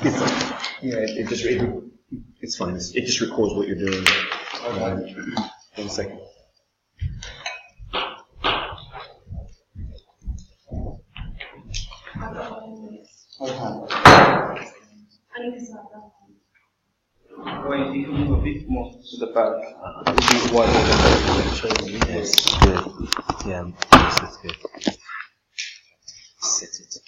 It's fine. It just records what you're doing. Okay. 1 second. Well, you can move a bit more to the back. Yes, good. Yeah, yes, that's good. Set it.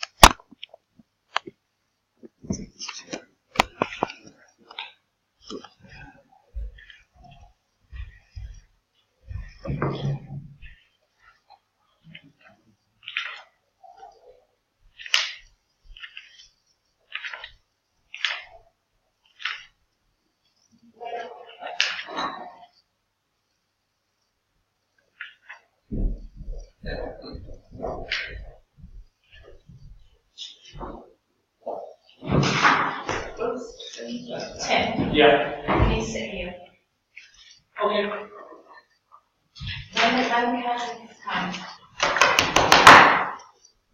Tim. Yeah. Please sit here. Okay. When the catch this time.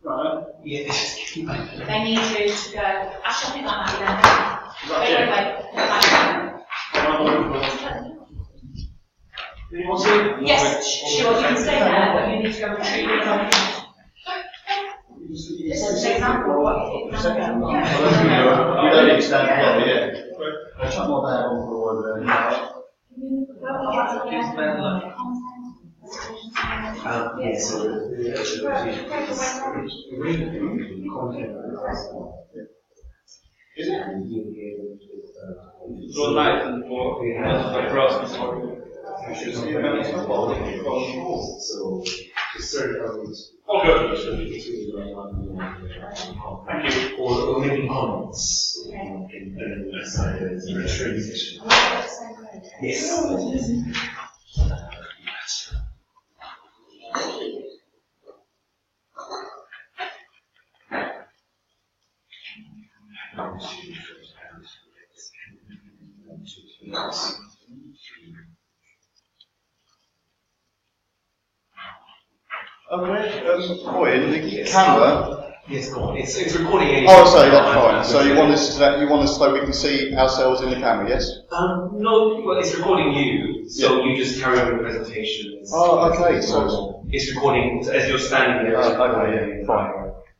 Right. Yeah. They need you to go. I shall think like that. Do you want to? Yes, sure, you can stay there, but you need to go retrieve your documents. This is an example of what you think. We don't need to stand together, yeah. I'll chuck my bag on the floor over there. Yes, so the Draw light and for across the story. so certain elements. Okay. Thank you. Or maybe comments. Yes. The camera. Yes, go on. It's recording. Oh, sorry, that's fine. So you want us so we can see ourselves in the camera, yes? No, well, it's recording you, so you just carry on the presentation. Oh, okay. So it's recording as you're standing there. Okay, yeah, fine.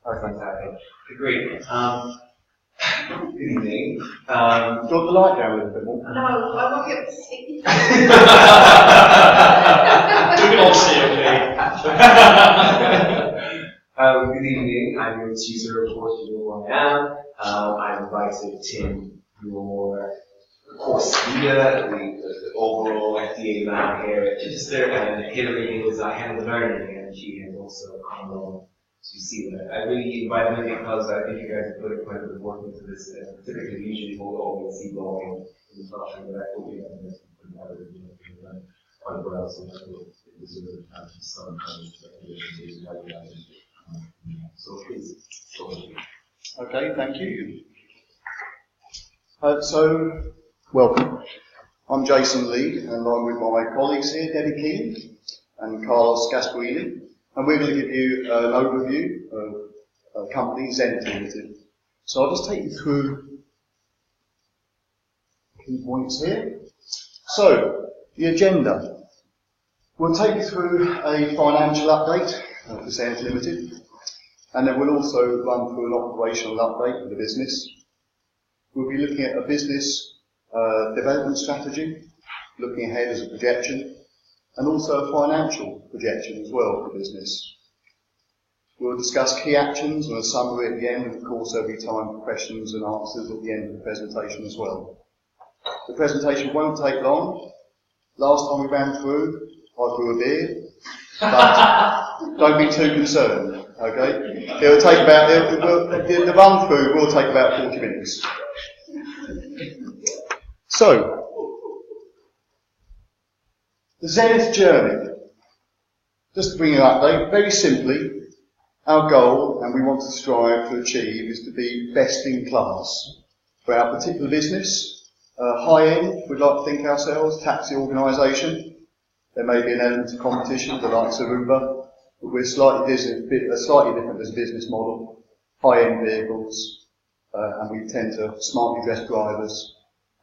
Okay. Exactly. Great. Good evening. Do you want the light down a little bit more? No, I won't be able to see. We can all see, okay? Good evening. I'm your teaser, of course, you know who I am. I've invited Tim, your course leader, the overall FDA man here at Chichester, and Hillary is our head of learning, and she has also come on to see that. I really invited them because I think you guys have put quite a bit of work into this. Typically, usually we'll always see blowing in the classroom, but I hope you guys have quite well, so this is some kind of conditions. So please, go ahead. Okay, thank you. So, welcome. I'm Jason Lee, and I'm with my colleagues here, Debbie Keane and Carlos Gasparini, and we're going to give you an overview of a company, Zenith Limited. So I'll just take you through key points here. So, the agenda. We'll take you through a financial update of Zenith Limited, and then we'll also run through an operational update of the business. We'll be looking at a business development strategy, looking ahead as a projection, and also a financial projection as well for the business. We'll discuss key actions and a summary at the end, and of course there'll be time for questions and answers at the end of the presentation as well. The presentation won't take long. Last time we ran through, I grew a beard, but don't be too concerned, okay? It'll take about, the run through will take about 40 minutes. So, the Zenith journey. Just to bring you an update, very simply, our goal, and we want to strive to achieve, is to be best in class for our particular business. High end, we'd like to think ourselves, taxi organisation. There may be an element of competition, the likes of Uber, but we're slightly different as a business model. High end vehicles, and we tend to smartly dress drivers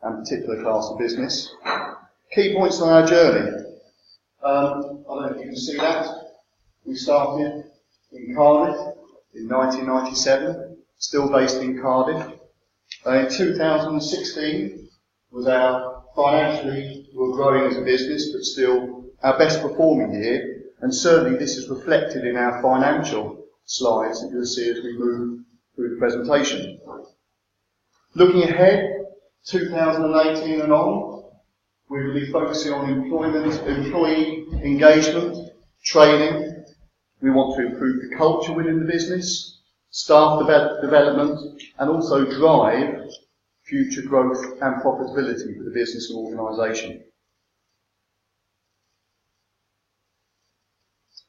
and particular class of business. Key points on our journey. I don't know if you can see that. We started in Cardiff in 1997, still based in Cardiff. In 2016 was our financially, we were growing as a business, but still our best performing year, and certainly this is reflected in our financial slides that you'll see as we move through the presentation. Looking ahead, 2018 and on, we will be focusing on employee engagement, training. We want to improve the culture within the business, staff development, and also drive future growth and profitability for the business and organisation.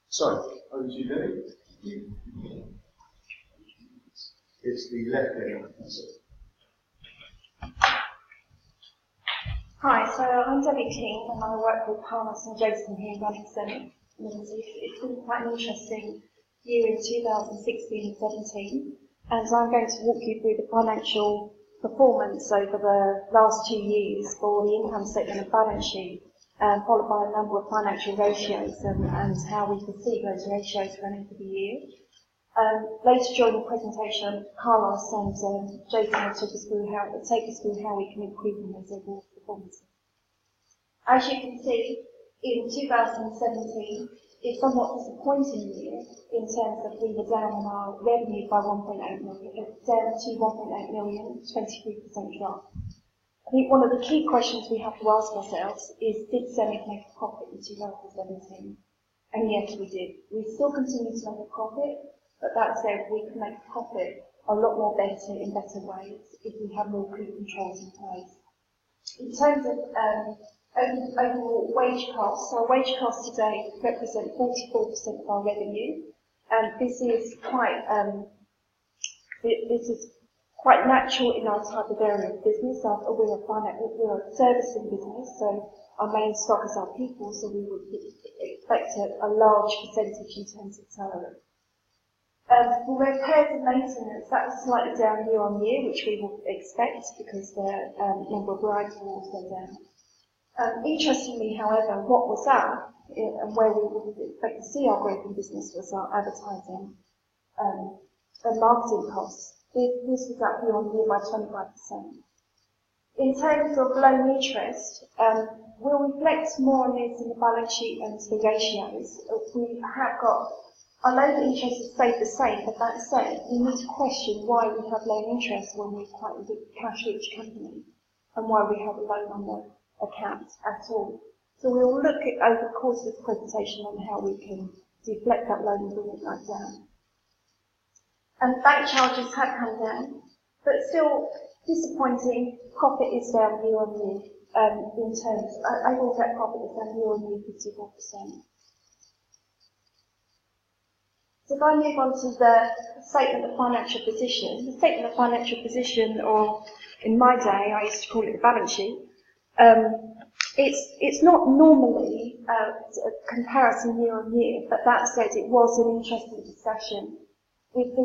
So, over to you, Debbie. It's the left hand. Hi, so I'm Debbie King and I work with Carlos&Jason here in Carlos&Jason. It's been quite an interesting year in 2016 and 17, and so I'm going to walk you through the financial performance over the last 2 years for the income statement and balance sheet, followed by a number of financial ratios and how we perceive those ratios running for the year. Later during the presentation, Carlos and Jason will take us through how we can improve on those overall performances. As you can see, in 2017, it's a somewhat disappointing year in terms of we were down on our revenue by 1.8 million, down to 1.8 million, 23% drop. I think one of the key questions we have to ask ourselves is, did Zenith make a profit in 2017? And yes, we did. We still continue to make a profit, but that said, we can make a profit a lot more better in better ways if we have more good controls in place. In terms of overall wage costs, our wage costs today represent 44% of our revenue, and this is quite natural in our type of area of business. We're a servicing business, so our main stock is our people, so we would expect a large percentage in terms of salary. For repairs and maintenance, that was slightly down year on year, which we would expect because the number of rides were also down. Interestingly, however, what was up and where we would expect to see our growth in business was our advertising and marketing costs. This was up year on year by 25%. In terms of loan interest, we'll reflect more on this in the balance sheet and the ratios. We have got our loan interest has stayed the same, but that said, we need to question why we have loan interest when we're quite a big cash-rich company, and why we have a loan on the account at all. So we'll look at, over the course of this presentation, on how we can deflect that loan and bring it back down. And bank charges have come down, but still disappointing. Profit is down year on year. In terms, overall net profit is down year on year 54%. So if I move on to the statement of financial position, the statement of financial position, or in my day, I used to call it the balance sheet. It's not normally a comparison year on year, but that said, it was an interesting discussion. With the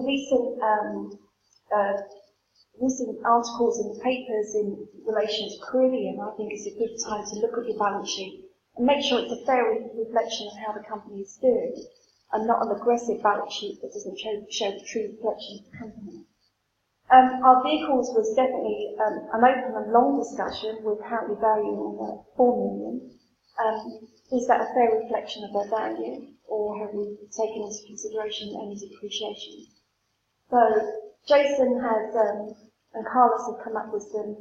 recent articles in the papers in relation to Carillion, I think it's a good time to look at your balance sheet and make sure it's a fair reflection of how the company is doing, and not an aggressive balance sheet that doesn't show the true reflection of the company. Our vehicles was definitely an open and long discussion. We're currently valuing them at 4 million. Is that a fair reflection of their value, or have we taken into consideration any depreciation? So Jason has and Carlos have come up with some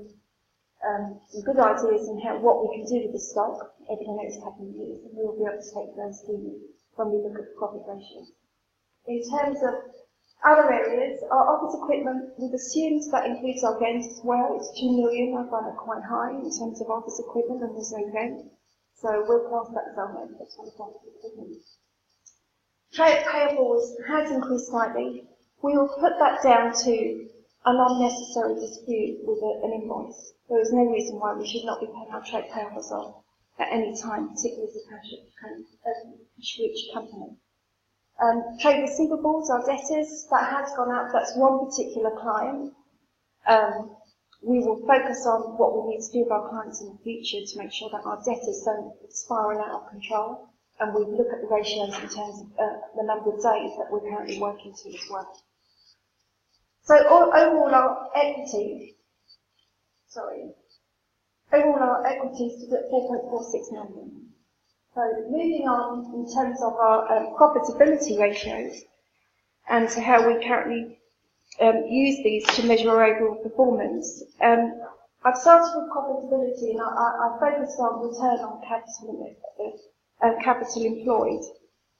good ideas on what we can do with the stock over the next couple of years, and we'll be able to take those to you when we look at the profit ratios. In terms of other areas, our office equipment, we've assumed that includes our rent as well. It's 2 million. I find it quite high in terms of office equipment, and there's no rent. So we'll pass that as our rent. That's one of our equipment. Trade payables has increased slightly. We will put that down to an unnecessary dispute with an invoice. There is no reason why we should not be paying our trade payables off at any time, particularly as a cash-rich company. Trade receivables, our debtors, that has gone up. That's one particular client. We will focus on what we need to do with our clients in the future to make sure that our debtors don't spiral out of control, and we look at the ratios in terms of the number of days that we're currently working to as well. So overall our equity stood at 4.46 million. So moving on in terms of our profitability ratios and to how we currently use these to measure our overall performance. I've started with profitability, and I focused on return on capital employed.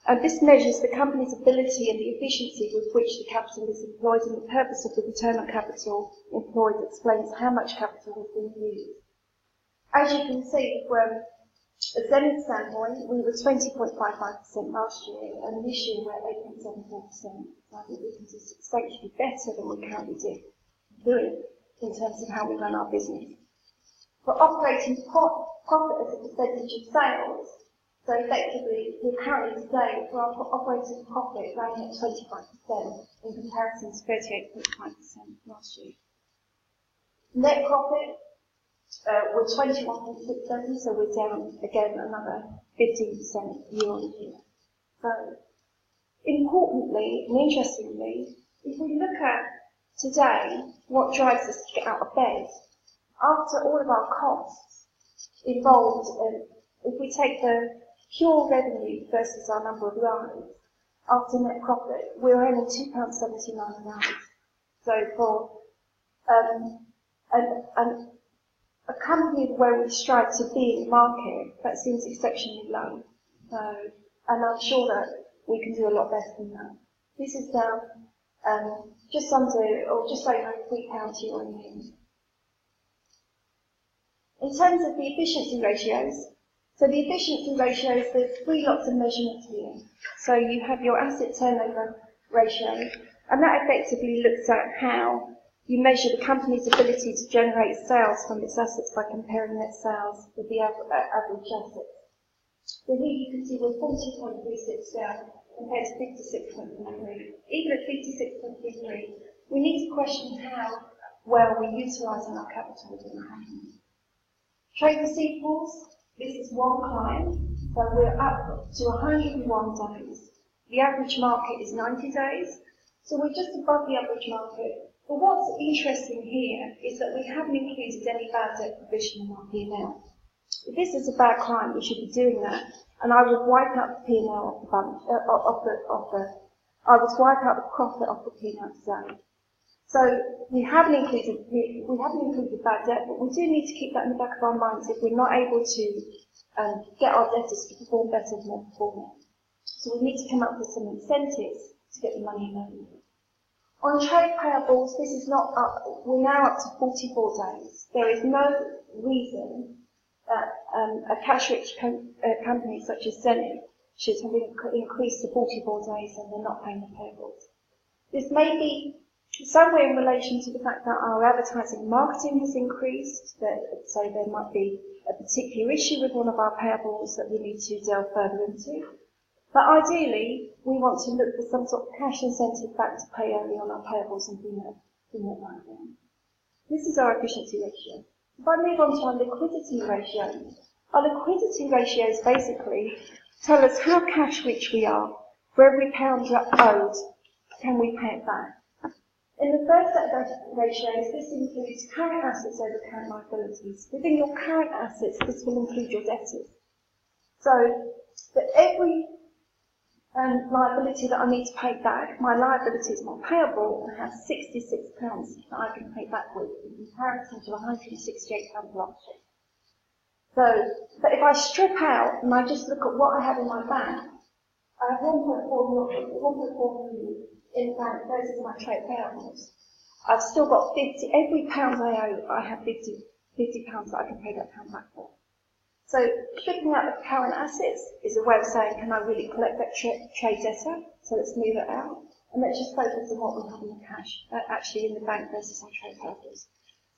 And this measures the company's ability and the efficiency with which the capital is employed, and the purpose of the return on capital employed explains how much capital has been used. As you can see, from a Zenith standpoint, we were 20.55% last year, and this year we're at 8.74%. So I think we can do substantially better than we currently do in terms of how we run our business. For operating profit as a percentage of sales, so effectively, we're currently today for our operating profit running at 25% in comparison to 38.5% last year. Net profit, we're 21.67, so we're down again another 15% year on year. So, importantly and interestingly, if we look at today, what drives us to get out of bed, after all of our costs involved, if we take the pure revenue versus our number of lives, after net profit, we're earning £2.79 an hour. So for a company where we strive to be in the market, that seems exceptionally low. And I'm sure that we can do a lot better than that. This is down just under, or just over £3 year on year. In terms of the efficiency ratios, so the efficiency ratios, there's three lots of measurements here. So you have your asset turnover ratio, and that effectively looks at how you measure the company's ability to generate sales from its assets by comparing net sales with the average assets. So here you can see we're 40.36 down compared to 56.33. Even at 56.33, we need to question how well we're utilising our capital within the company. Trade receivables, this is one client, so we're up to 101 days. The average market is 90 days, so we're just above the average market. But what's interesting here is that we haven't included any bad debt provision in our P&L. If this is a bad client, we should be doing that, and I would wipe out the P&L I would wipe out the profit off the P&L today. So we haven't included bad debt, but we do need to keep that in the back of our minds if we're not able to get our debtors to perform better than they're performing. So we need to come up with some incentives to get the money in. On trade payables, this is not up, we're now up to 44 days. There is no reason that a cash-rich company such as Zenith should have increased to 44 days and they're not paying the payables. This may be somewhere in relation to the fact that our advertising and marketing has increased, so there might be a particular issue with one of our payables that we need to delve further into. But ideally, we want to look for some sort of cash incentive back to pay early on our payables and bring that right down. This is our efficiency ratio. If I move on to our liquidity ratio, our liquidity ratios basically tell us how cash rich we are. For every pound owed, can we pay it back? In the first set of ratios, this includes current assets over current liabilities. Within your current assets, this will include your debtors. So, for every liability that I need to pay back, my liability is my payable, and I have £66 that I can pay back with, in comparison to £168 last year. So, but if I strip out and I just look at what I have in my bank, I have 1.4 million in the bank versus my trade payables. I've still got 50, every pound I owe, I have £50 that I can pay that pound back for. So stripping out the current assets is a way of saying, can I really collect that trade debtor? So let's move it out. And let's just focus on what we have in the cash, actually in the bank versus our trade payables.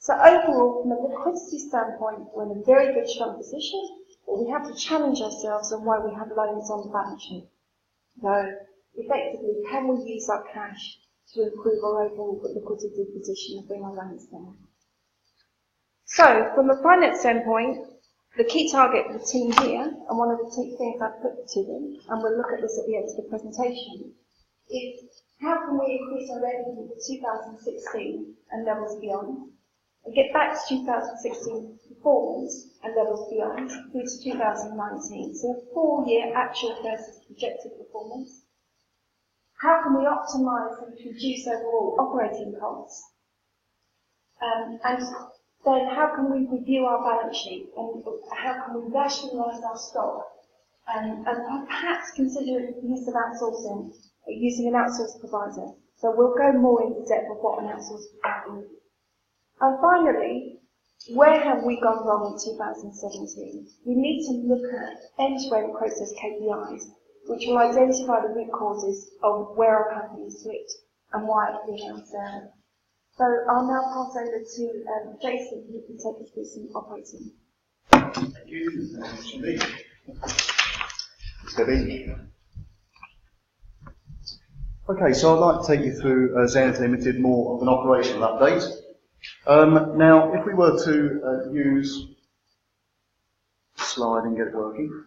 So overall, from a liquidity standpoint, we're in a very good, strong position, but we have to challenge ourselves on why we have loans on the balance sheet. So effectively, can we use our cash to improve our overall liquidity position and bring our balance down. So, from a finance standpoint, the key target for the team here, and one of the key things I've put to them, and we'll look at this at the end of the presentation, is how can we increase our revenue for 2016 and levels beyond, and get back to 2016 performance and levels beyond through to 2019. So a 4-year actual versus projected performance. How can we optimise and reduce overall operating costs? And then how can we review our balance sheet, and how can we rationalise our stock, and perhaps consider the use of outsourcing, using an outsourced provider. So we'll go more into depth of what an outsourced provider is. And finally, where have we gone wrong in 2017? We need to look at end-to-end process KPIs, which will identify the root causes of where our company is slipped and why it's being unsound. So I'll now pass over to Jason, who can take us through some operating. Thank you. Thanks to me. Debbie. Okay, so I'd like to take you through Zenith Limited, more of an operational update. Now, if we were to use the slide and get it working,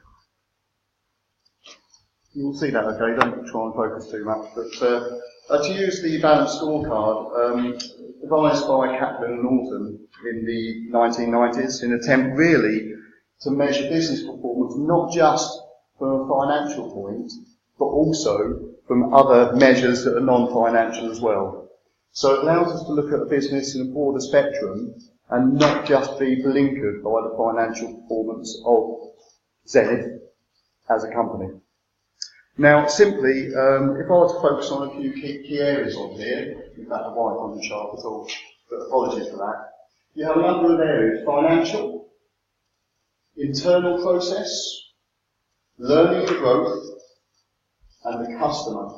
you will see that okay, don't try and focus too much, but to use the balance scorecard, devised by Kaplan and Norton in the 1990s, in an attempt really to measure business performance not just from a financial point, but also from other measures that are non-financial as well. So it allows us to look at a business in a broader spectrum and not just be blinkered by the financial performance of Zenith as a company. Now, simply, if I were to focus on a few key areas on here, in fact, the white on the chart at all, but apologies for that. You have a number of areas: financial, internal process, learning and growth, and the customer,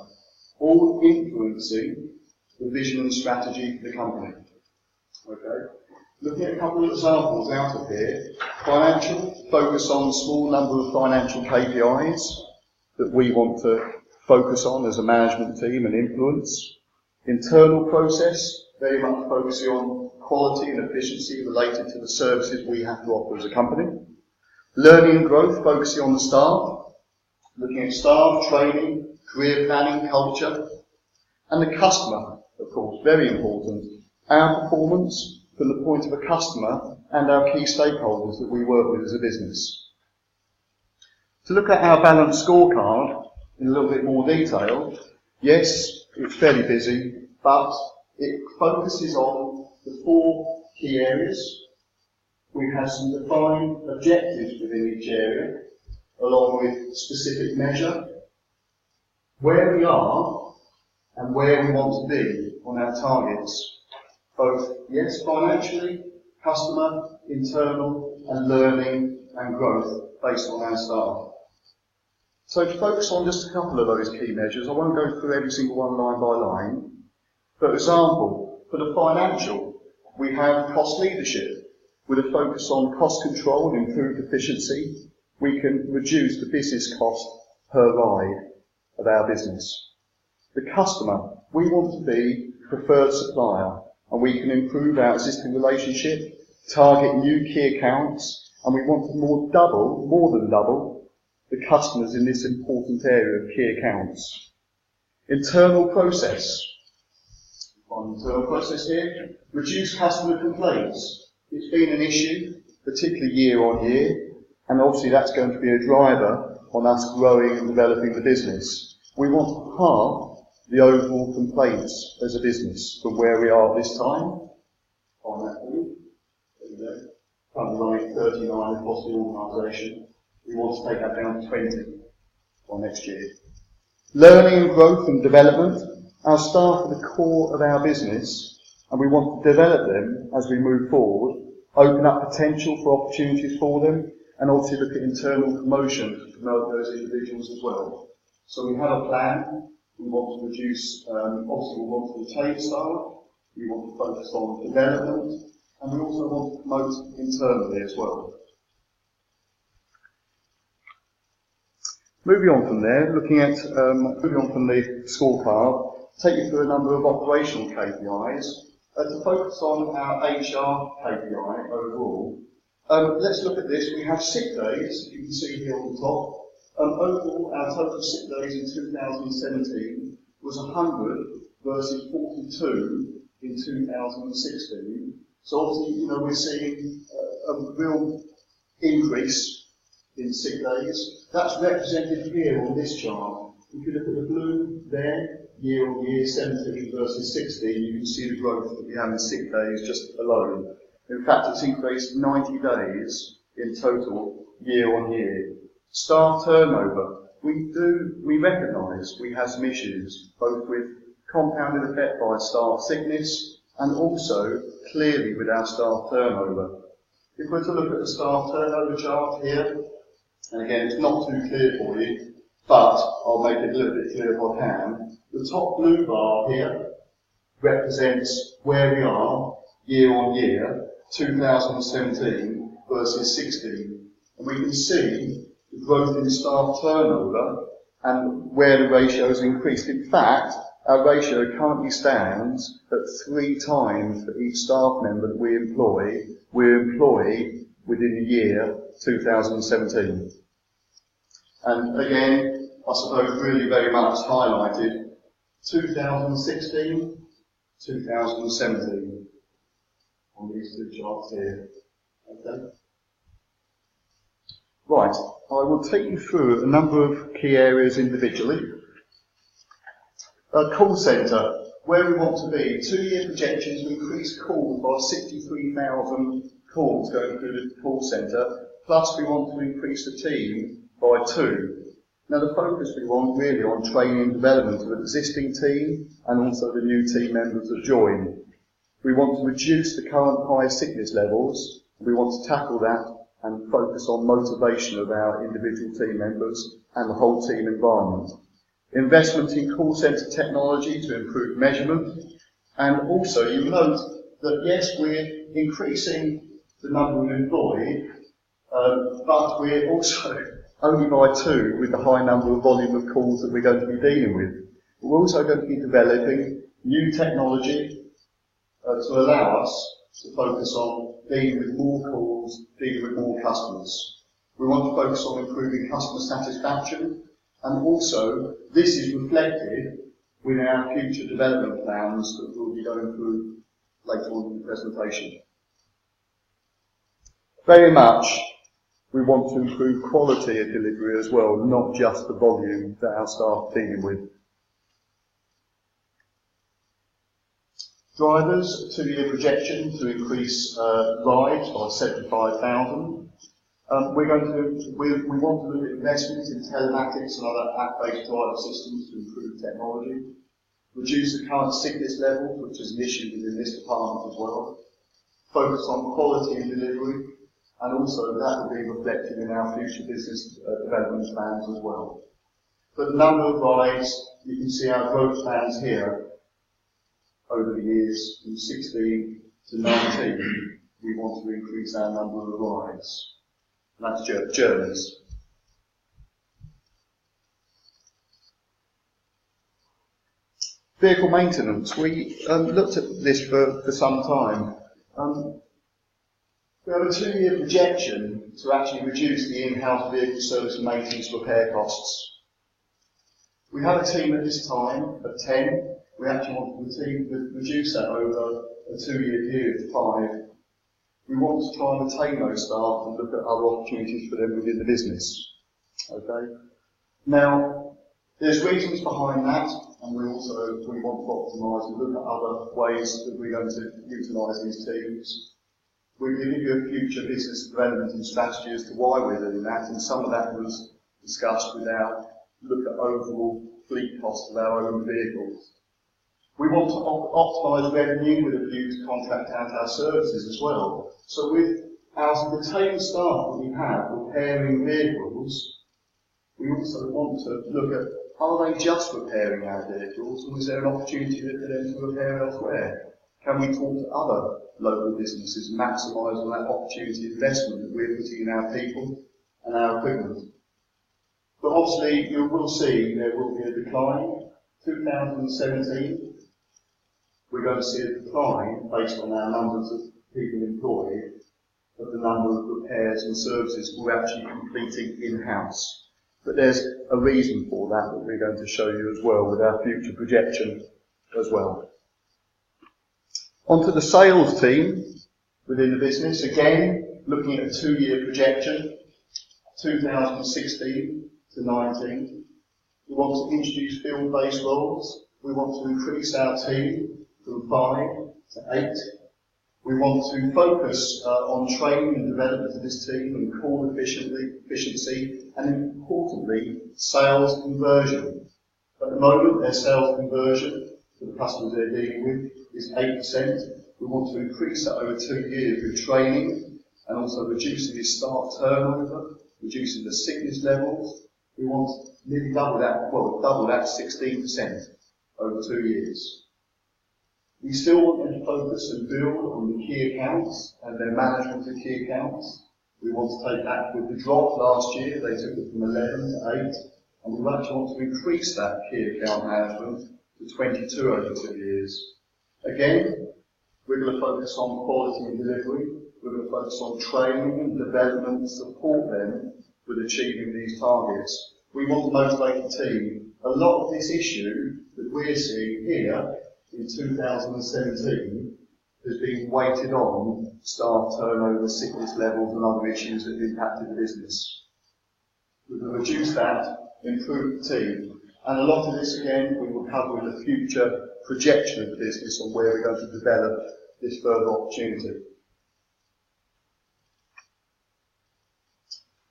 all influencing the vision and strategy for the company. Okay? Looking at a couple of examples out of here. Financial, focus on a small number of financial KPIs that we want to focus on as a management team and influence. Internal process, very much focusing on quality and efficiency related to the services we have to offer as a company. Learning and growth, focusing on the staff, looking at staff, training, career planning, culture. And the customer, of course, very important. Our performance from the point of a customer and our key stakeholders that we work with as a business. To look at our balanced scorecard in a little bit more detail, yes, it's fairly busy, but it focuses on the 4 key areas. We have some defined objectives within each area, along with specific measure, where we are and where we want to be on our targets, both, yes, financially, customer, internal, and learning and growth based on our staff. So to focus on just a couple of those key measures, I won't go through every single one line by line. For example, for the financial, we have cost leadership. With a focus on cost control and improved efficiency, we can reduce the business cost per ride of our business. The customer, we want to be preferred supplier, and we can improve our existing relationship, target new key accounts, and we want to more than double, the customers in this important area of key accounts. Internal process. On internal process here, reduce customer complaints. It's been an issue, particularly year on year, and obviously that's going to be a driver on us growing and developing the business. We want to halve the overall complaints as a business from where we are at this time. On that point, there we go. Currently running 39 across the organisation. We want to take that down to 20 for next year. Learning and growth and development. Our staff are the core of our business, and we want to develop them as we move forward, open up potential for opportunities for them, and obviously look at internal promotion to promote those individuals as well. So we have a plan. We want to reduce, obviously we want to retain staff, we want to focus on development, and we also want to promote internally as well. Moving on from there, moving on from the scorecard, take you through a number of operational KPIs. To focus on our HR KPI overall, let's look at this. We have sick days, you can see here on the top. Overall, our total sick days in 2017 was 100 versus 42 in 2016. So obviously, we're seeing a real increase in sick days. That's represented here on this chart. If you look at the blue there, year on year, 17 versus 16, you can see the growth that we have in sick days just alone. In fact, it's increased 90 days in total, year on year. Staff turnover. We recognise we have some issues, both with compounded effect by staff sickness and also clearly with our staff turnover. If we're to look at the staff turnover chart here, and again, it's not too clear for you, but I'll make it a little bit clearer if I can. The top blue bar here represents where we are year on year, 2017 versus 16. And we can see the growth in staff turnover and where the ratio has increased. In fact, our ratio currently stands at 3 times for each staff member that we employ, we're employed within the year 2017. And again, I suppose really very much highlighted 2016, 2017 on these two charts here. Okay. Right, I will take you through a number of key areas individually. Call centre, where we want to be. 2-year projections, we increase calls by 63,000 calls going through the call centre, plus we want to increase the team by 2. Now the focus we want really on training and development of the existing team and also the new team members that join. We want to reduce the current high sickness levels. We want to tackle that and focus on motivation of our individual team members and the whole team environment. Investment in call centre technology to improve measurement, and also you note that yes, we're increasing the number of employed, but we're also only by 2 with the high number of volume of calls that we're going to be dealing with. We're also going to be developing new technology to allow us to focus on dealing with more calls, dealing with more customers. We want to focus on improving customer satisfaction, and also this is reflected with our future development plans that we'll be going through later on in the presentation. Very much we want to improve quality of delivery as well, not just the volume that our staff are dealing with. Drivers, 2-year projection to increase rides by 75,000. We want to look at investment in telematics and other app-based driver systems to improve technology. Reduce the current sickness levels, which is an issue within this department as well. Focus on quality and delivery, and also that will be reflected in our future business development plans as well. For the number of rides, you can see our growth plans here over the years from 16 to 19. We want to increase our number of rides. And that's journeys. Vehicle maintenance. We looked at this for some time. We have a 2-year projection to actually reduce the in-house vehicle service and maintenance repair costs. We have a team at this time of 10. We actually want the team to reduce that over a 2-year period to 5. We want to try and retain those staff and look at other opportunities for them within the business. Okay. Now, there's reasons behind that, and we want to optimise and look at other ways that we're going to utilise these teams. We're going to give you a future business development and strategy as to why we're doing that, and some of that was discussed with our look at overall fleet cost of our own vehicles. We want to optimise revenue with a view to contract out our services as well. So with our retained staff that we have repairing vehicles, we also want to look at, are they just repairing our vehicles, or is there an opportunity for them to repair elsewhere? Can we talk to other local businesses and maximise on that opportunity investment that we're putting in our people and our equipment? But obviously, you will see there will be a decline 2017, we're going to see a decline based on our numbers of people employed of the number of repairs and services we're actually completing in-house. But there's a reason for that we're going to show you as well with our future projection as well. Onto the sales team within the business, again looking at a 2-year projection, 2016 to 19. We want to introduce field-based roles. We want to increase our team from 5 to 8. We want to focus on training and development of this team and call efficiency and importantly, sales conversion. At the moment, their sales conversion for the customers they're dealing with is 8%. We want to increase that over 2 years through training and also reducing the staff turnover, reducing the sickness levels. We want nearly double that, well, double that 16% over 2 years. We still want them to focus and build on the key accounts and their management of key accounts. We want to take that with the drop last year, they took it from 11 to 8, and we actually want to increase that key account management to 22 over 2 years. Again, we're going to focus on quality and delivery. We're going to focus on training and development and support them with achieving these targets. We want to motivate the team. A lot of this issue that we're seeing here in 2017 has been weighted on staff turnover, sickness levels and other issues that have impacted the business. We're going to reduce that, improve the team, and a lot of this again we will cover in the future projection of the business on where we're going to develop this further opportunity.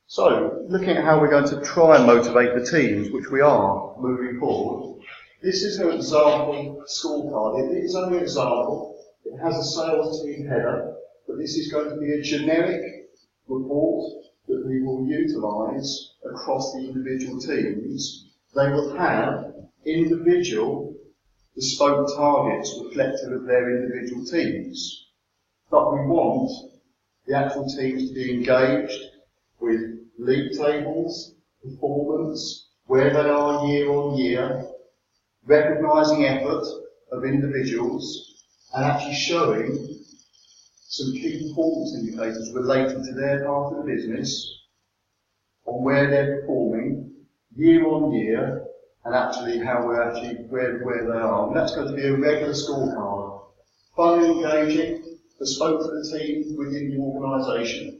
So, looking at how we're going to try and motivate the teams, which we are moving forward, this is an example scorecard. It is only an example. It has a sales team header, but this is going to be a generic report that we will utilise across the individual teams. They will have individual bespoke targets reflective of their individual teams. But we want the actual teams to be engaged with league tables, performance, where they are year on year, recognising effort of individuals and actually showing some key performance indicators relating to their part of the business on where they're performing year on year and actually how we're actually where they are. And that's going to be a regular scorecard. Fun and engaging, bespoke to the team within the organisation.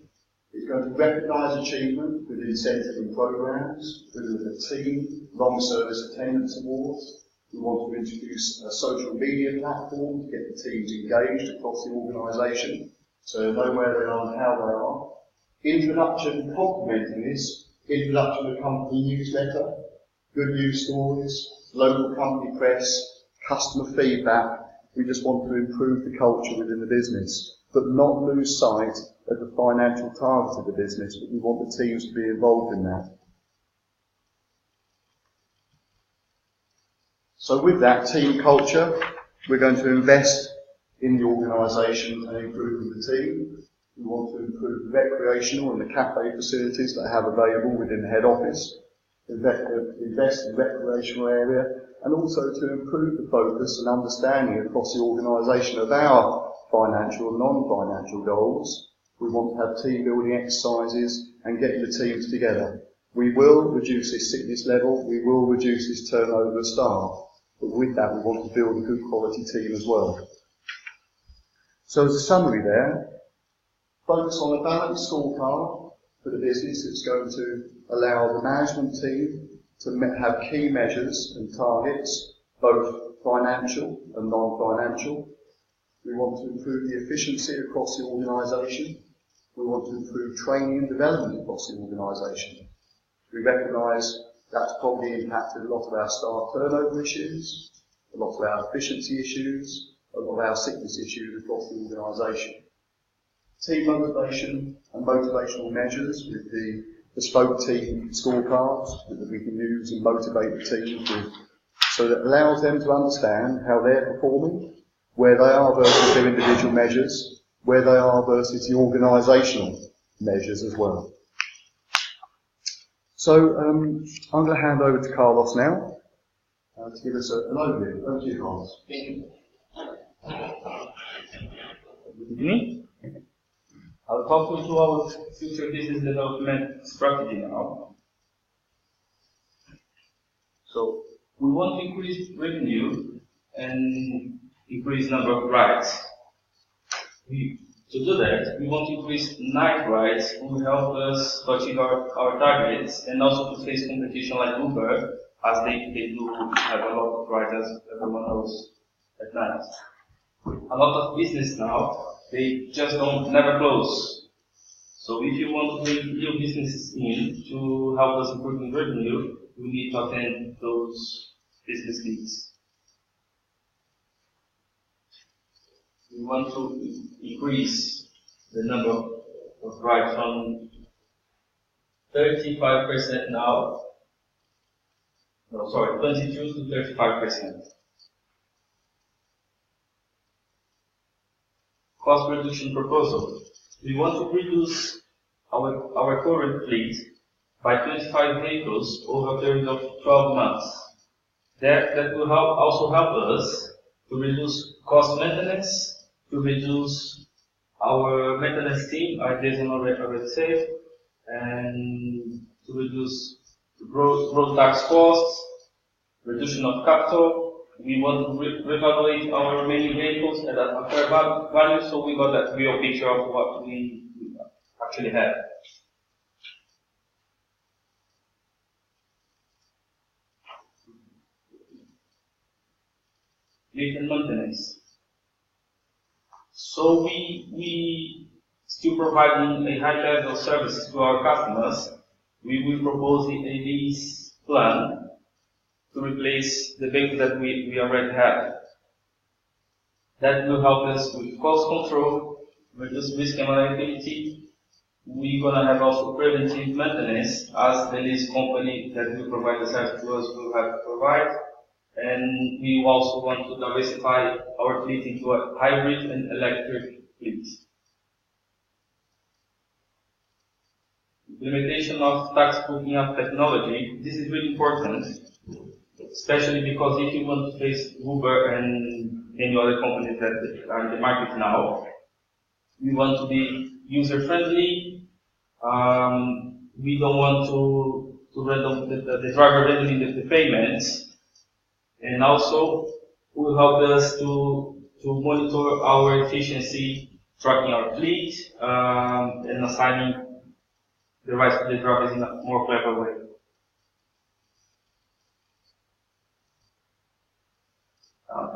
It's going to recognise achievement with incentive and programmes, with a team, long service attendance awards. We want to introduce a social media platform to get the teams engaged across the organisation, so they know where they are and how they are. Introduction, complementing this, introduction of company newsletter, good news stories, local company press, customer feedback. We just want to improve the culture within the business, but not lose sight of the financial target of the business, but we want the teams to be involved in that. So with that team culture, we're going to invest in the organisation and improving the team. We want to improve the recreational and the cafe facilities that I have available within the head office, invest in the recreational area, and also to improve the focus and understanding across the organisation of our financial and non-financial goals. We want to have team building exercises and getting the teams together. We will reduce this sickness level, we will reduce this turnover of staff, but with that we want to build a good quality team as well. So as a summary there, focus on a balanced scorecard for the business that's going to allow the management team to have key measures and targets, both financial and non-financial. We want to improve the efficiency across the organisation. We want to improve training and development across the organisation. We recognise that's probably impacted a lot of our staff turnover issues, a lot of our efficiency issues, a lot of our sickness issues across the organisation. Team motivation and motivational measures with the bespoke team scorecards that we can use and motivate the team with, so that allows them to understand how they're performing, where they are versus their individual measures, where they are versus the organisational measures as well. So I'm going to hand over to Carlos now, to give us an overview. Over to you, Carlos. Thank you. Good evening. I'll talk you through our future business development strategy now. So, we want to increase revenue and increase number of rides. To do that, we want to increase night rides, who will help us to achieve our targets, and also to face competition like Uber, as they do have a lot of rides, as everyone knows, at night. A lot of business now, they just never close. So if you want to bring new businesses in to help us improve in revenue, we need to attend those business needs. We want to increase the number of rides from 35% now, 22 to 35%. Cost reduction proposal. We want to reduce our current fleet by 25 vehicles over a period of 12 months. That will also help us to reduce cost maintenance, to reduce our maintenance team, as Jason already said, and to reduce road tax costs, reduction of capital. We want to reevaluate our remaining vehicles at a fair value, so we got that real picture of what we actually have. Fleet and maintenance. So we still providing a high level of services to our customers. We will propose a lease plan to replace the vehicles that we already have. That will help us with cost control, reduce risk and liability. We're gonna have also preventive maintenance, as the lease company that will provide the service to us will have to provide. And we also want to diversify our fleet into a hybrid and electric fleet. Implementation of tax booking app technology. This is really important, especially because if you want to face Uber and any other companies that are in the market now, we want to be user friendly. We don't want to random the driver randomly the payments. And also, will help us to monitor our efficiency, tracking our fleet, and assigning the rights to the drivers in a more clever way.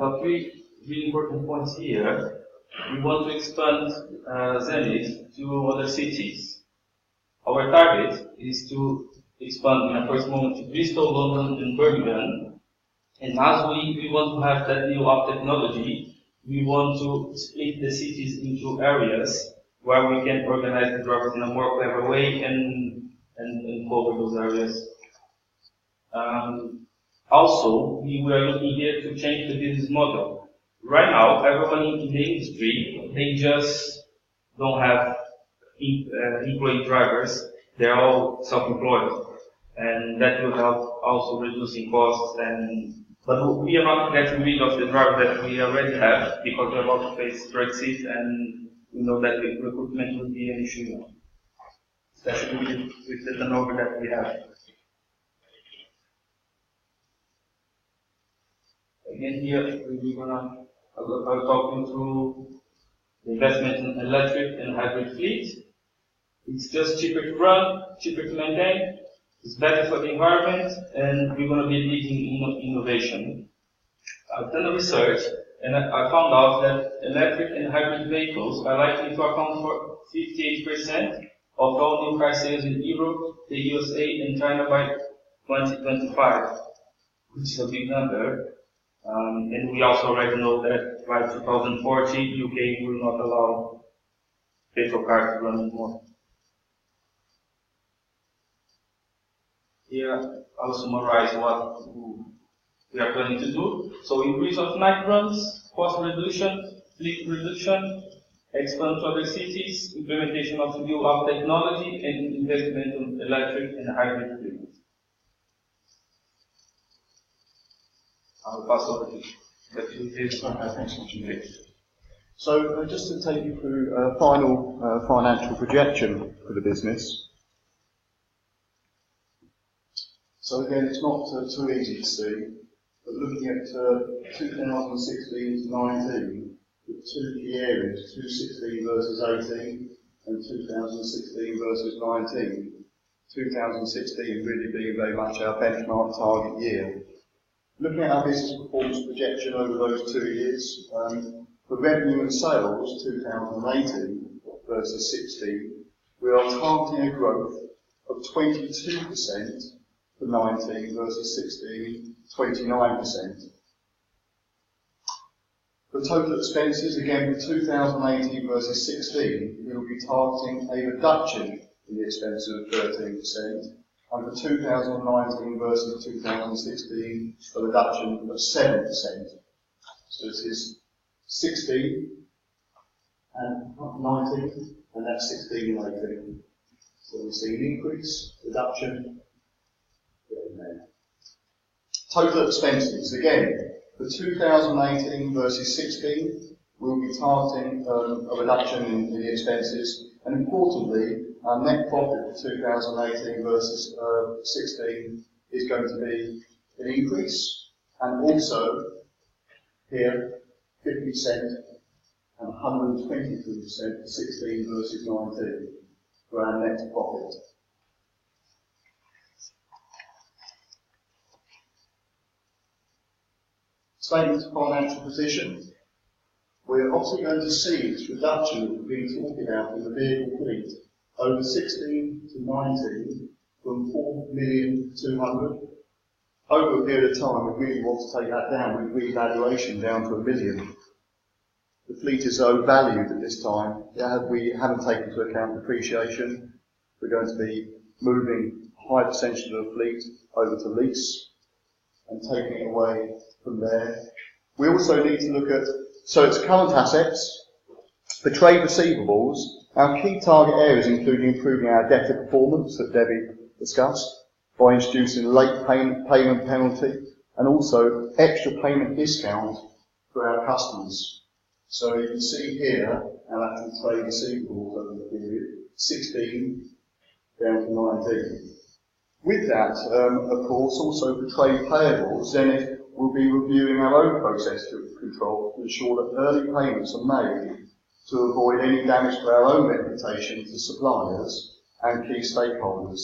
The three really important points here. We want to expand Zenith to other cities. Our target is to expand in a first moment to Bristol, London, and Birmingham. And as we want to have that new app technology, we want to split the cities into areas where we can organize the drivers in a more clever way and cover those areas. Also, we were looking here to change the business model. Right now, everyone in the industry, they just don't have employee drivers. They're all self-employed. And that will help also reducing costs but we are not getting rid of the driver that we already have, because we're about to face Brexit, and we know that recruitment will be an issue, especially with the turnover that we have. Again, here I'll talk you through the investment in electric and hybrid fleet. It's just cheaper to run, cheaper to maintain. It's better for the environment, and we're going to be leading in innovation. I've done the research, and I found out that electric and hybrid vehicles are likely to account for 58% of all new car sales in Europe, the USA, and China by 2025, which is a big number. And we also already know that by 2040, UK will not allow petrol cars to run anymore. Here, I'll summarize what we are planning to do. So, increase of night runs, cost reduction, fleet reduction, expand to other cities, implementation of new app technology, and investment in electric and hybrid fleet. I'll pass over to Jason. Okay, thanks much indeed. So just to take you through a final financial projection for the business. So again, it's not too easy to see, but looking at 2016 to 19, the two key areas, 2016 versus 18 and 2016 versus 19. 2016 really being very much our benchmark target year. Looking at our business performance projection over those 2 years, for revenue and sales 2018 versus 16, we are targeting a growth of 22% for 19 versus 16, 29%. For total expenses, again for 2018 versus 16, we will be targeting a reduction in the expenses of 13%, and for 2019 versus 2016, a reduction of 7%. So this is 16 and 19, and that's 16 and 18. So we see an increase, reduction, getting there. Total expenses, again, for 2018 versus 16, we'll be targeting a reduction in the expenses, and importantly, our net profit for 2018 versus 16 is going to be an increase, and also here 50% and 123% for 16 versus 19 for our net profit. Statement of financial position. We're obviously going to see this reduction that we've been talking about in the vehicle fleet over 16 to 19 from 4,200,000. Over a period of time, we really want to take that down with revaluation down to 1 million. The fleet is overvalued at this time. We haven't taken into account depreciation. We're going to be moving a high percentage of the fleet over to lease and taking it away from there. We also need to look at, so it's current assets, for trade receivables, our key target areas including improving our debtor performance that Debbie discussed by introducing late payment penalty and also extra payment discount for our customers. So you can see here our actual trade receivables over the period, 16 down to 19. With that, of course, also for trade payables, then we'll be reviewing our own process control to ensure that early payments are made to avoid any damage to our own reputation to suppliers and key stakeholders.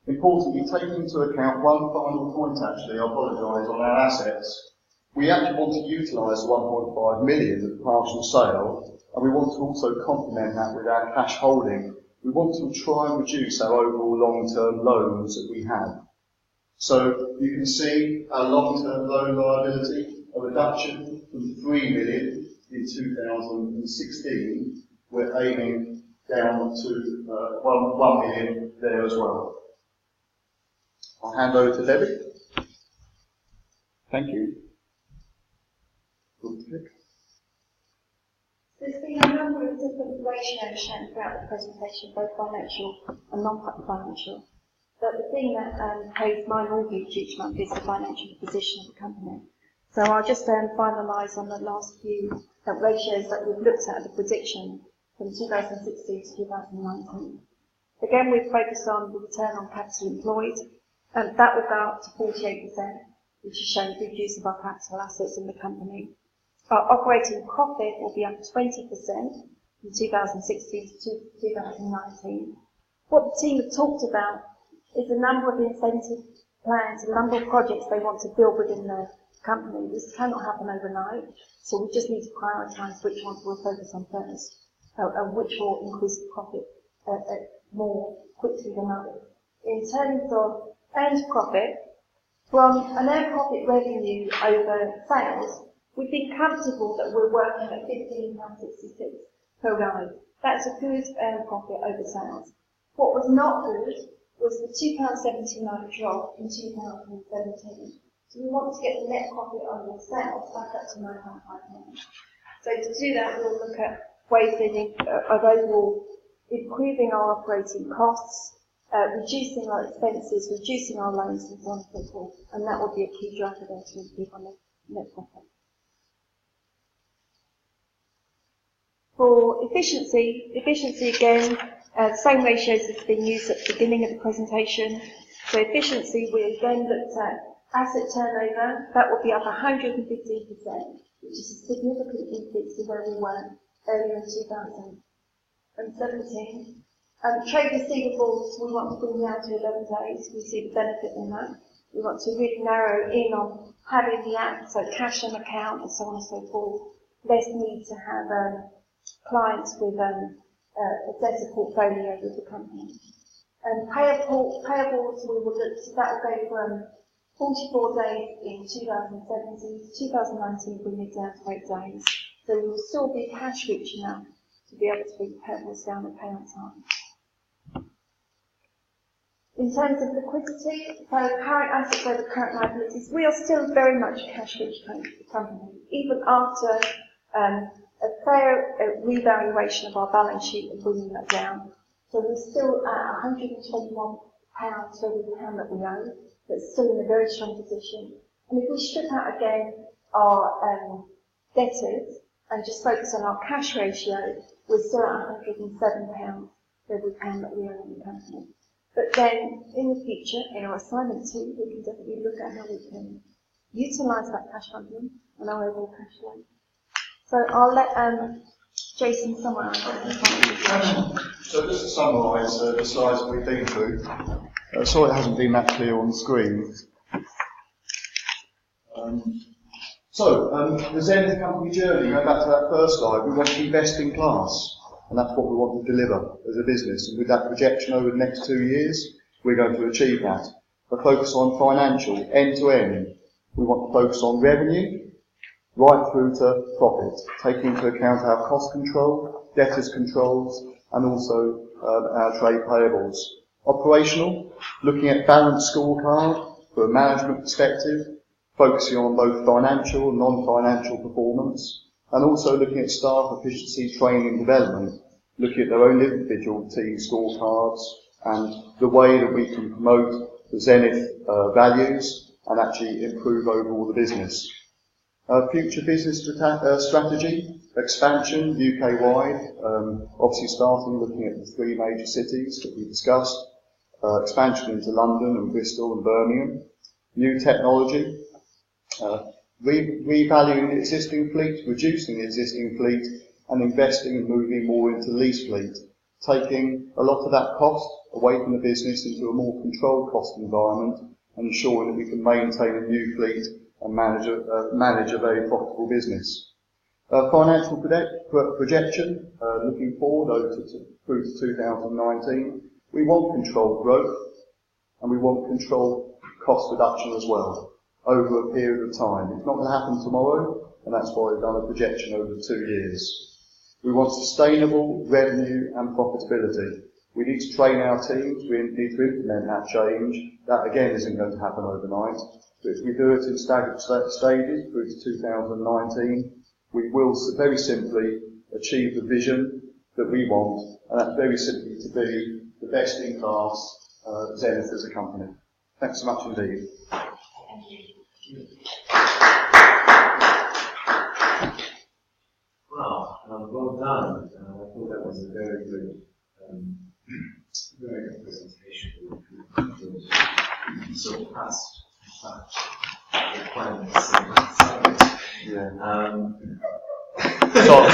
Importantly, taking into account one final point actually, I apologise, on our assets. We actually want to utilise 1.5 million of partial sale, and we want to also complement that with our cash holding. We want to try and reduce our overall long-term loans that we have. So you can see our long-term loan liability, a reduction from 3 million in 2016. We're aiming down to 1 million there as well. I'll hand over to Debbie. Thank you. There's been a number of different ratios shown throughout the presentation, both financial and non-financial. But the thing that pays my mortgage each month is the financial position of the company. So I'll just finalise on the last few ratios that we've looked at the prediction from 2016 to 2019. Again, we've focused on the return on capital employed, and that will go up to 48%, which is showing good use of our capital assets in the company. Our operating profit will be up 20% from 2016 to 2019. What the team have talked about is a number of incentive plans, a number of projects they want to build within the company. This cannot happen overnight, so we just need to prioritise which ones we'll focus on first, and which will increase the profit more quickly than others. In terms of earned profit, from an earned profit revenue over sales, we've been comfortable that we're working at £15.66 per ride. That's a good earned profit over sales. What was not good was the £2.79 drop in 2017. So we want to get the net profit over sales back up to £9.5. So to do that, we'll look at ways of overall improving our operating costs, reducing our expenses, reducing our loans, and so on and so forth. And that will be a key driver there to improve our net profit. For efficiency again, same ratios as been used at the beginning of the presentation. So efficiency, we again looked at asset turnover. That will be up 115%, which is a significant increase to where we were earlier in 2017. Trade receivables, we want to bring down to 11 days. We see the benefit in that. We want to really narrow in on having the app, so cash on account and so on and so forth. Less need to have clients with a debtor portfolio with the company. Payables, we will look to, that will go from 44 days in 2017 to 2019, bring it down to 8 days. So we will still be cash rich enough to be able to bring payables down and pay on time. In terms of liquidity, so current assets over current liabilities, we are still very much a cash rich company, even after a fair revaluation of our balance sheet and bringing that down. So we're still at £121 for every pound that we owe, but still in a very strong position. And if we strip out again our debtors and just focus on our cash ratio, we're still at £107 for every pound that we owe in the company. But then, in the future, in our assignment 2, we can definitely look at how we can utilise that cash funding and our overall cash flow. So I'll let Jason summarise. So just to summarise the slides that we've been through, sorry it hasn't been that clear on the screen. The Zenith company journey, going back to that first slide, we want to be best in class. And that's what we want to deliver as a business. And with that projection over the next 2 years, we're going to achieve that. A focus on financial, end-to-end. We want to focus on revenue, right through to profit, taking into account our cost control, debtors controls, and also our trade payables. Operational, looking at balanced scorecard for a management perspective, focusing on both financial and non-financial performance. And also looking at staff efficiency, training and development, looking at their own individual team scorecards and the way that we can promote the Zenith values and actually improve overall the business. Future business strategy, expansion UK-wide, obviously starting looking at the 3 major cities that we discussed, expansion into London and Bristol and Birmingham, new technology, revaluing the existing fleet, reducing the existing fleet, and investing and moving more into lease fleet, taking a lot of that cost away from the business into a more controlled cost environment, and ensuring that we can maintain a new fleet and manage a very profitable business. Financial projection, looking forward through to 2019, we want controlled growth, and we want controlled cost reduction as well, over a period of time. It's not going to happen tomorrow, and that's why we've done a projection over 2 years. We want sustainable revenue and profitability. We need to train our teams, we need to implement that change. That again isn't going to happen overnight, but if we do it in staggered stages through to 2019, we will very simply achieve the vision that we want, and that's very simply to be the best in class Zenith as a company. Thanks so much indeed. Wow, well done. I thought that was a very good presentation. So fast, requirements. Yeah.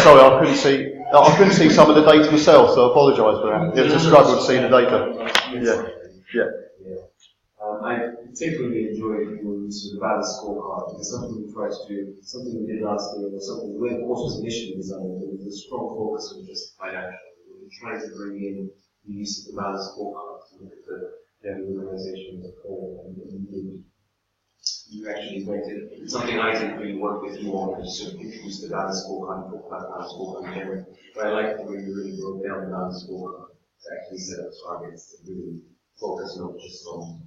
Sorry, I couldn't see some of the data myself, so I apologise for that. It was a struggle to see the data. Yeah. I particularly enjoyed your use of the balanced scorecard, because something we tried to do, something we did last year, or something the way the course was initially designed, there was a strong focus on just financial. We were trying to bring in the use of the balanced scorecard to look at the organisation as a whole, and you actually went in, something I didn't really work with you on, was sort of introduce the balanced scorecard and talk about balanced scorecard in general. But I like the way you really broke down the balanced scorecard to actually set up targets to really focus not just on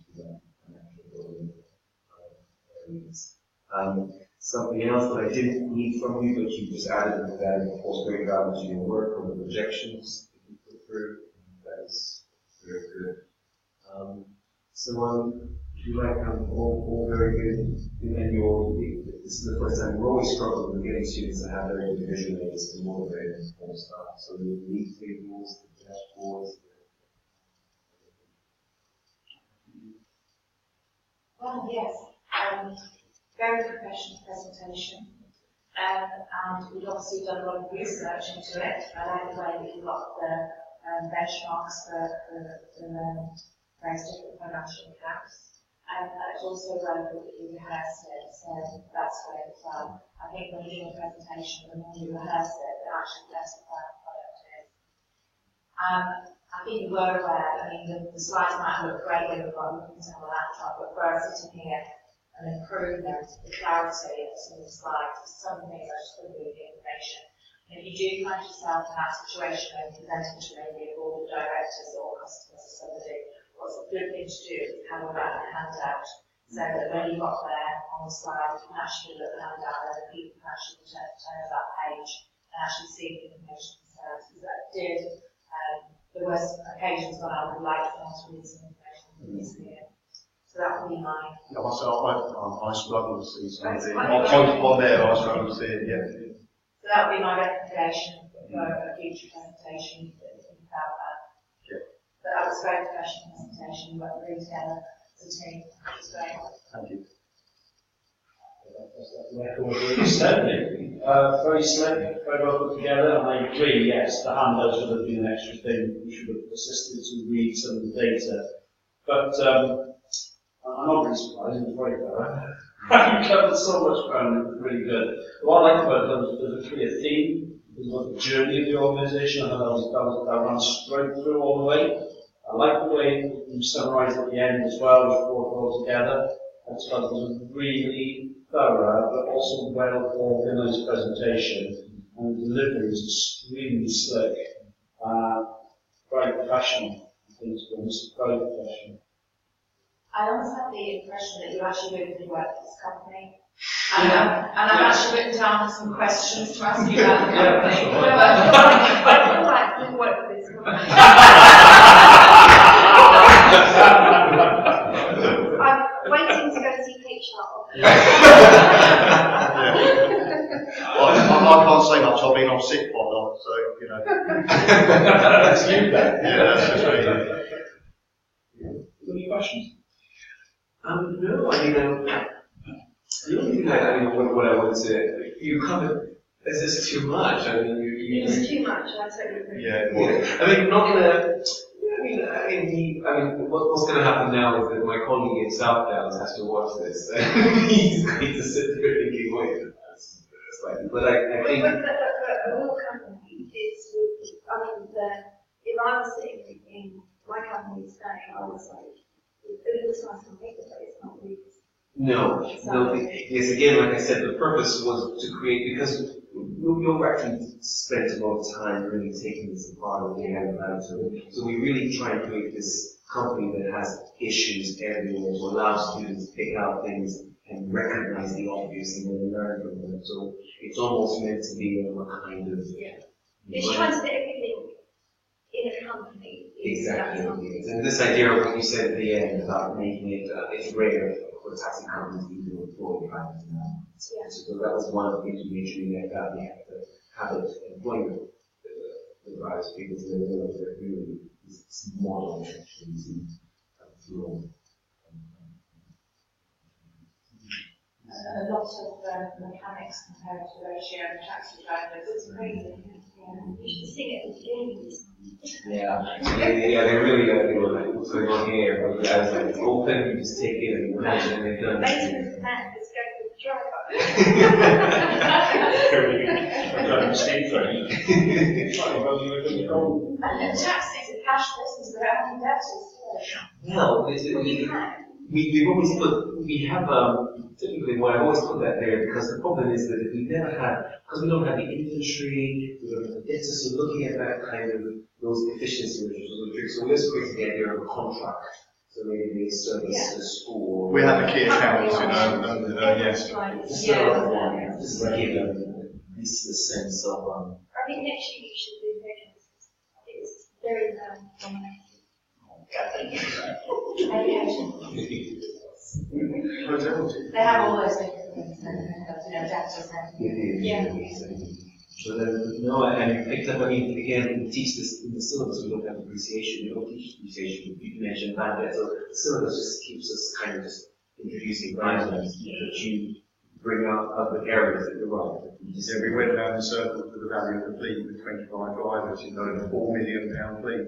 something else that I didn't need from you, but you just added with that, and of course, great value to your work on the projections that you put through. That is very good. So, if you like, all very good, and this is the first time we're always struggling with getting students to have very good visual aids to motivate and all stuff. So the league tables, the dashboards. Well, yes, very professional presentation. And we've obviously done a lot of research into it. I like the way that you've got the benchmarks for various different financial accounts. And it's also relevant that you rehearse it, so that's great as well. I think when you're doing a presentation, the more you rehearse it, the actually less of what the product is. I think you were aware, I mean, the slides might look great when you've got looking on a laptop, but for us sitting here, an improvement, the clarity of some of the slides, some things I just couldn't read the information. And if you do find yourself in that situation when you're presenting to maybe a board of directors or customers or somebody, what's a good thing to do is have a written handout so that when you got there on the slide, you can actually look at the handout and people can actually turn to that page and actually see the information themselves. Because that did, there were some occasions when I would like to read some information from this here. So that would be mine. Yeah, myself, I struggle to see something. I'll point one there, I struggle to see it, yeah. So that would be my recommendation for a future presentation, to think about that. Yeah. But that was a very professional presentation, we worked really together as a team. It was great. Thank you. Very slick, very well put together, and I agree, yes, the handouts would have been an extra thing. We should have assisted to read some of the data. But I'm not really surprised, it was very thorough. You covered so much ground, it was really good. What I liked about it was there's a clear theme, there's about the journey of the organisation, and that ran straight through all the way. I like the way you summarised at the end as well, which brought it all together. I just felt it was a really thorough, but also well organised presentation, and the delivery was extremely slick, very professional. I think it's almost very professional. I almost had the impression that you actually really did work for this company. And I've actually written down some questions to ask you about the company. I feel like you work for this company. I'm waiting to go see HR. I can't say much, I've been on sick quite a lot, so, you know. That's you then. Yeah, that's just me. Any questions? No, I mean, the only thing what I would say, you covered, is this too much? I mean, It was too much, I totally agree. Yeah. I mean, not gonna, what's gonna happen now is that my colleague in South Downs has to watch this, and he's going to sit there thinking, wait, that's slightly, but I think. But a real company is, if I was sitting in my company today, I was like, it looks nice on paper, but it's not really. No. Yes, again, like I said, the purpose was to create, because you've actually spent a lot of time really taking this apart and getting out of it. So we really try and create this company that has issues everywhere to allow students to pick out things and recognize the obvious and then learn from them. So it's almost meant to be a kind of... Yeah. It's trying to fit everything in a company. Exactly. And this idea of what you said at the end about making it, it's rare for taxi companies to even employ private now. Yeah. So that was one of the things we made sure that we have to have it employment the drivers people to realize that really this model actually is through. A lot of mechanics compared to ratio and taxi drivers, it's crazy. You should sing it at the beginning. Yeah, they really they were like, what's going on here? But I was like, it's open, you just take it and you imagine and they've done Maintenance man is going with the driver. And taxis are cash business without any debtors. No, we've always put, we have, typically what I've always put that there because the problem is that if we never had, because we don't have the inventory, we don't have the debtors, so looking at that kind of, those efficiency measures, so let's create the idea of a contract. So maybe they service a school. We have the key accounts, you know, yes. This is another one, just to give them this sense of, I think next year you should do veterans. I think it's very dominated. Education. They have all those different things, debtors and. Yeah. So then, no, and except, I mean, again, we teach this in the syllabus, we don't have depreciation, we don't teach depreciation, you mentioned that, so the syllabus just keeps us kind of just introducing guidelines that you bring up other areas that you're right. Yeah, we went around the circle to the value of the fleet with 25 drivers, a £4 million fleet,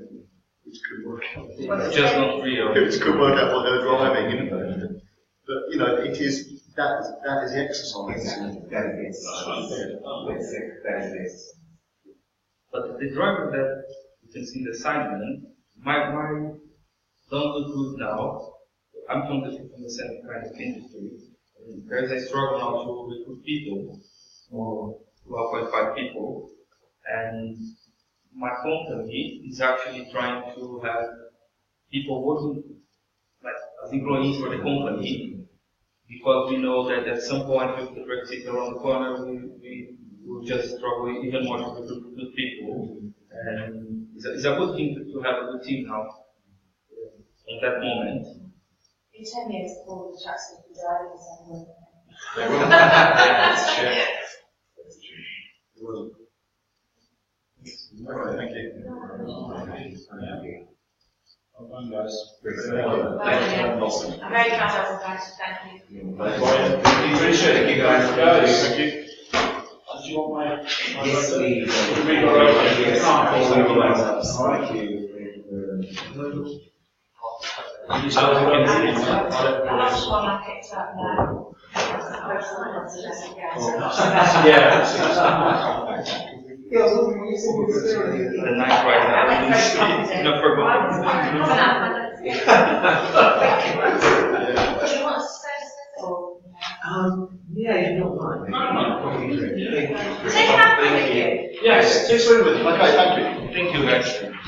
which could work out. It's just not real. Which could work out what they're driving, But, it is, that is the exercise. But the driver that you can see the assignment might don't look good now. I'm from the same kind of industry. There's a struggle now to recruit people, or well-qualified people, and my company is actually trying to have people working like as employees for the company, because we know that at some point with the Brexit around the corner, we will just struggle even more to recruit good people. And it's a good thing to have a good team now at that moment. In 10 years, all the trucks will be driving the same way. That's true. That's true. Okay, thank you. Well done, guys. I'm very glad I was invited, thank you. We appreciate you guys. Thank you. Do you want my Yes, please. Read or write? Yes. Alright. Thank you. I'm not sure I picked up now. The night right now. No problem. Do you want us to say or? Yeah, you don't mind. Take that with you. Yes, take swim with you. Okay, thank you. Thank you, guys.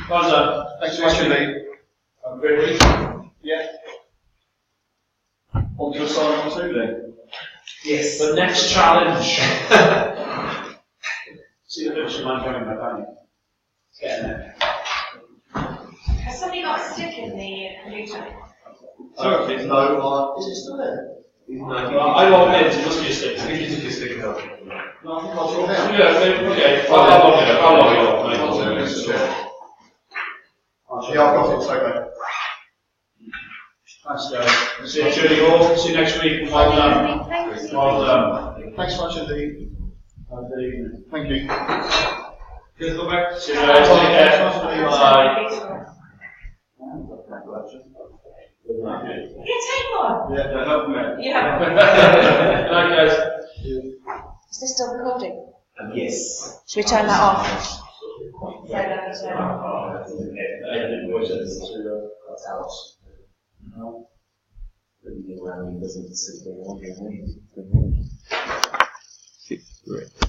Well done. Thanks so much indeed. Have a great week. Yeah. On to assignment 2 then. Yes. The next challenge. See the picture of mine coming back, aren't you? Getting there. Has somebody got a stick in the computer? No, is it still there? I logged in, so it must be a stick. No, I think I'll draw down. Yeah, okay. I'll log it. I'll log it off. Yeah, I've got it, it's okay. Thanks, guys. See you, Julie Hall. See you next week. Well done. Thank you. Well done. Thanks so much indeed. Have a good evening. Thank you. Just go back. See you guys. Take care. Bye. Yeah, take one. Yeah, Help me. Yeah. Good night, guys. Is this still recording? Yes. Should we turn that off? Yeah, that's Doesn't sit there.